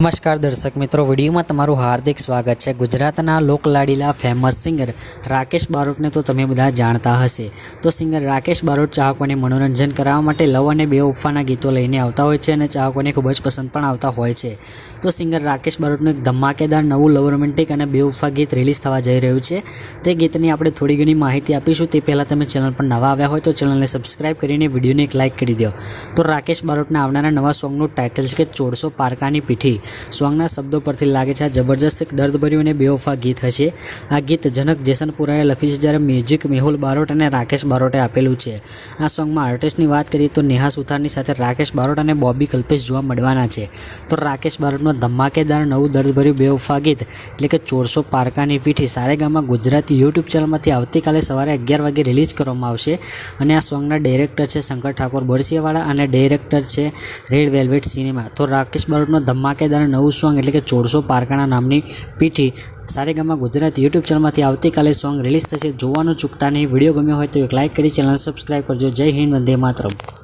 नमस्कार दर्शक मित्रों, वीडियो में तमारू हार्दिक स्वागत है। गुजरातना लोकलाडीला फेमस सिंगर राकेश बारोट ने तो तमे बधा जाणता हशे। तो सिंगर राकेश बारोट चाहकोने मनोरंजन करावा माटे लव अने बेवफाना गीतो लईने आवता होय छे अने चाहकोने खूब ज पसंद पण आवता होय छे। तो सिंगर राकेश बारोटनुं एक धमाकेदार नवुं लव रोमेंटिक अने बेवफा गीत रिलीज थवा जई रह्युं छे। ते गीतनी आपणे थोड़ी घणी माहिती आपीशुं। ते पहेला तमे चेनल पर नवा आव्या होय तो चेनलने सब्सक्राइब करीने विडियोने एक लाइक करी दो। तो राकेश बारोटना आवनारा नवा सॉन्गनुं टाइटल छे के 400 पारकानी पीठी। सॉन्गना शब्दों परथी लागे छे जबरदस्त एक दर्दभर्युं अने बेवफा गीत हशे। आ गीत जनक जेसनपुराए लख्युं छे, ज्यारे म्यूजिक मेहुल बारोट अने राकेश बारोटे आपेलुं छे। आ सॉन्गमां आर्टिस्टनी वात करीए तो नेहा सुथारनी साथे राकेश बारोट अने बॉबी कल्पेश जोवा मळवाना छे। तो राकेश बारोटनुं धमाकेदार नवुं दर्दभर्युं बेवफा गीत એટલે કે 400 પારકાની પીઠી સારેગામા ગુજરાતી યુટ્યુબ ચેનલમાંથી આવતીકાલે સવારે 11 વાગે રિલીઝ કરવામાં આવશે। અને આ સોંગના ડાયરેક્ટર છે શંકર ઠાકોર બોરસિયાવાળા અને ડાયરેક્ટર છે રેડ વેલ્વેટ સિનેમા। તો રાકેશ બારોટનો ધમાકેદાર નવું સોંગ એટલે કે 400 પારકાના નામની પીઠી સારેગામા ગુજરાતી યુટ્યુબ ચેનલમાંથી આવતીકાલે સોંગ રિલીઝ થશે। જોવાનું ચૂકતા નહીં। વિડીયો ગમ્યો હોય તો એક લાઇક કરી ચેનલ સબસ્ક્રાઇબ કરજો। જય હિન્દ, વંદે માતરમ।